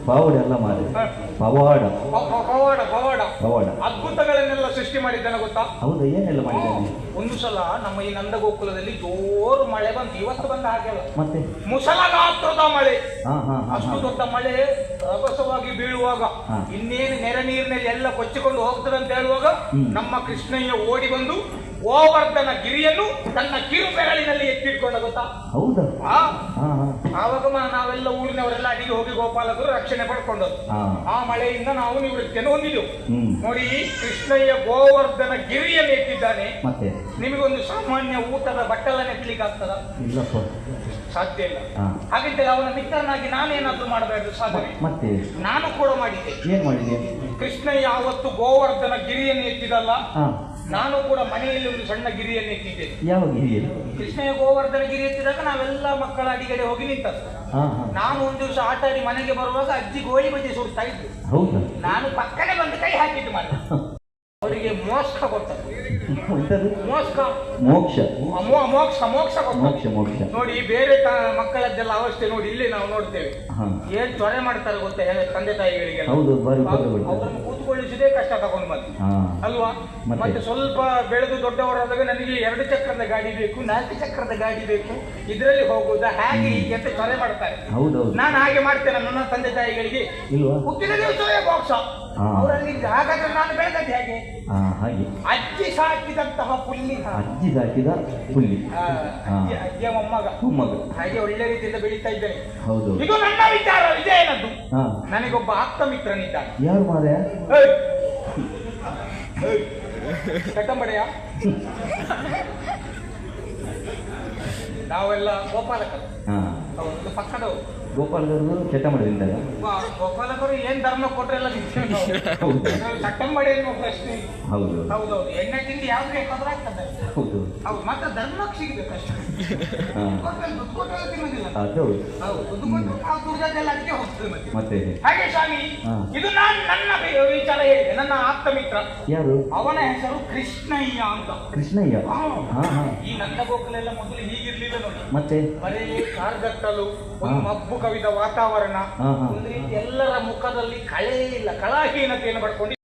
ಪವಾಡ ಎಲ್ಲ ಮಾರಿ ಪವಾಡ ಪವಾಡ ಪವಾಡ ಪವಾಡ ಅದ್ಭುತಗಳನ್ನೆಲ್ಲ ಸೃಷ್ಟಿ ಮಾಡಿದ್ದಾನೆ ಗೊತ್ತಾ? ಹೌದಾ, ಏನೆಲ್ಲ ಮಾಡಿದ್ದಾನೆ? ಒಂದು ಸಲ ನಮ್ಮ ಈ ನಂದಗೋಕುಲದಲ್ಲಿ ಜೋರು ಮಳೆ ಬಂತು. ಇವತ್ತು ಬಂದ ಹಾಗೆಲ್ಲ, ಮತ್ತೆ ಮುಸಲಗಾತ್ರದ ಮಳೆ. ಅಷ್ಟು ಹಾ ದೊಡ್ಡ ಮಳೆ ರಭಸವಾಗಿ ಬೀಳುವಾಗ ಇನ್ನೇನು ನೆರೆ ನೀರಿನಲ್ಲಿ ಎಲ್ಲ ಕೊಚ್ಚಿಕೊಂಡು ಹೋಗ್ತದೆ ಅಂತ ಹೇಳುವಾಗ ನಮ್ಮ ಕೃಷ್ಣಯ್ಯ ಓಡಿ ಬಂದು ಗೋವರ್ಧನ ಗಿರಿಯನ್ನು ತನ್ನ ಕಿರು ಬೆರಳಿನಲ್ಲಿ ಎತ್ತಿಟ್ಕೊಂಡ ಗೊತ್ತಾ? ಹೌದಾ? ಆವಾಗ ನಾವೆಲ್ಲ ಊರಿನವರೆಲ್ಲ ಅಡಿಗೆ ಹೋಗಿ ಗೋಪಾಲಕರು ರಕ್ಷಣೆ ಪಡ್ಕೊಂಡದ್ದು. ಆ ಮಳೆಯಿಂದ ನಾವು ನಿವೃತ್ತಿಯನ್ನು ಹೊಂದಿದ್ದೆವು. ನೋಡಿ, ಕೃಷ್ಣಯ್ಯ ಗೋವರ್ಧನ ಗಿರಿಯನ್ನು ಎತ್ತಿದ್ದಾನೆ. ಮತ್ತೆ ನಿಮಗೊಂದು ಸಾಮಾನ್ಯ ಊಟದ ಬಟ್ಟಲನ್ನು ಎತ್ತಲಿಕ್ಕೆ ಆಗ್ತದ? ಇಲ್ಲಪ್ಪ, ಸಾಧ್ಯ ಇಲ್ಲ. ಹಾಗಿದ್ದರೆ ಅವನ ಮಿತ್ರನಾಗಿ ನಾನೇನಾದ್ರೂ ಮಾಡಬೇಕು ಸಾಧನೆ? ಮತ್ತೆ ನಾನು ಕೂಡ ಮಾಡಿದ್ದೆ. ಏನ್ ಮಾಡಿದೆ? ಕೃಷ್ಣಯ್ಯ ಅವತ್ತು ಗೋವರ್ಧನ ಗಿರಿಯನ್ನು ಎತ್ತಿದಲ್ಲ, ನಾನು ಕೂಡ ಮನೆಯಲ್ಲಿ ಒಂದು ಸಣ್ಣ ಗಿರಿಯನ್ನು ಎತ್ತಿದ್ದೆ. ಯಾವ ಗಿರಿ? ಕೃಷ್ಣಯ್ಯ ಗೋವರ್ಧನ ಗಿರಿ ಎತ್ತಿದಾಗ ನಾವೆಲ್ಲ ಮಕ್ಕಳ ಅಡಿಗಡೆ ಹೋಗಿ ನಿಂತದ್ದು. ನಾನು ಒಂದು ದಿವಸ ಆಟ ಆಡಿ ಮನೆಗೆ ಬರುವಾಗ ಅಜ್ಜಿ ಗೋಳಿ ಬಜೆ ಸುಡ್ತಾ ಇದ್ದು. ಹೌದಾ? ನಾನು ಪಕ್ಕನೆ ಬಂದು ಕೈ ಹಾಕಿಟ್ಟು ಮಾಡಿ ಅವರಿಗೆ ಮೋಕ್ಷ ಕೊಟ್ಟದ್ದು. ಮೋಕ್ಷ ಮೋಕ್ಷ ಮೋಕ್ಷ ಮೋಕ್ಷ ಮೋಕ್ಷ ಮೋಕ್ಷ. ನೋಡಿ, ಬೇರೆ ಮಕ್ಕಳದ್ದೆಲ್ಲ ಅವಸ್ಥೆ ನೋಡಿ ಇಲ್ಲಿ ನಾವು ನೋಡ್ತೇವೆ. ಏನ್ ತೊರೆ ಮಾಡ್ತಾರೆ ಗೊತ್ತಾ ತಂದೆ ತಾಯಿಗಳಿಗೆ? ಅವರನ್ನು ಕೂತ್ಕೊಳ್ಳಿಸಿದೇ ಕಷ್ಟ ತಗೊಂಡು ಬಂದು ಅಲ್ವಾ? ಮತ್ತೆ ಸ್ವಲ್ಪ ಬೆಳೆದು ದೊಡ್ಡವರಾದಾಗ ನನಗೆ 2 ಚಕ್ರದ ಗಾಡಿ ಬೇಕು, 4 ಚಕ್ರದ ಗಾಡಿ ಬೇಕು, ಇದರಲ್ಲಿ ಹೋಗುದಾ ಹಾಗೆ ಹೀಗೆ ಅಂತ ತೊರೆ ಮಾಡ್ತಾರೆ. ನಾನು ಹಾಗೆ ಮಾಡ್ತೇನೆ ನನ್ನ ತಂದೆ ತಾಯಿಗಳಿಗೆ. ಹುಟ್ಟಿದ ದಿವಸವೇ ಮೋಕ್ಷ ಅವರಲ್ಲಿ. ಹಾಗಾದ್ರೆ ನಾನು ಬೆಳೆದದ್ದು ಹೇಗೆ? ಹಾಗೆ ಅಜ್ಜಿ ಸಾಕಿದಂತಹ ಪುಲ್ಲಿ, ಅಜ್ಜಿ ಸಾಕಿದ ಪುಲ್ಲಿ, ಅಜ್ಜಿಯ ಮೊಮ್ಮಗ, ಹಾಗೆ ಒಳ್ಳೆ ರೀತಿಯಿಂದ ಬೆಳೀತಾ ಇದ್ದೇನೆ. ಹೌದು. ಇದು ನನ್ನ ವಿಚಾರ. ವಿಜಯನದ್ದು. ನನಗೊಬ್ಬ ಆಪ್ತ ಮಿತ್ರನಿದ್ದಾನೆ. ಯಾರು ಮಾರ್ರೆ? ಕಟ್ಟಂಬಡೆಯ ನಾವೆಲ್ಲ ಗೋಪಾಲಕರು. ಹೌದು, ಪಕ್ಕದವರು ಗೋಪಾಲಕರು ಚಟ ಮಾಡಿದ್ದಾರೆ. ಗೋಪಾಲಕರು ಏನ್ ಧರ್ಮ ಕೊಟ್ರೆಲ್ಲ ಕಟ್ಟಂಬಡೆ ಎನ್ನುವ ಪ್ರಶ್ನೆ. ಹೌದು ಹೌದೌದು. ಎಣ್ಣೆ ತಿಂಡಿ ಯಾವ್ದು ಬೇಕಾದ್ರೂ ಆಗ್ತದೆ. ಹೌದು ಹೌದು. ಮತ್ತೆ ಧರ್ಮಕ್ಕೆ ಸಿಗಬೇಕು ಅಷ್ಟೇ. ದುಡ್ಡು ಕೊಟ್ಟರೆ ತಿನ್ನೋದಿಲ್ಲ. ಹೌದು. ದುಡ್ಡು ಕೊಟ್ಟು ನಾವು ದುಡ್ಡದೆಲ್ಲ ಅದಕ್ಕೆ ಹೋಗ್ತದೆ ಮತ್ತೆ. ಹಾಗೆ ಸ್ವಾಮಿ, ಇದು ನನ್ನ ವಿಚಾರ ಹೇಳಿದೆ. ನನ್ನ ಆಪ್ತ ಮಿತ್ರ ಯಾರು? ಅವನ ಹೆಸರು ಕೃಷ್ಣಯ್ಯ ಅಂತ. ಕೃಷ್ಣಯ್ಯ. ಈ ನಂದಗೋಕುಲೆಲ್ಲ ಮೊದಲು ಹೀಗಿರ್ಲಿಲ್ಲ ನೋಡಿ. ಮತ್ತೆ ಬರೀ ಕಾರ್ಗತ್ತಲು, ಒಂದು ಮಬ್ಬು ಕವಿದ ವಾತಾವರಣ, ಒಂದು ರೀತಿ ಎಲ್ಲರ ಮುಖದಲ್ಲಿ ಕಳೆ ಇಲ್ಲ, ಕಲಾಹೀನತೆಯನ್ನು ಪಡ್ಕೊಂಡು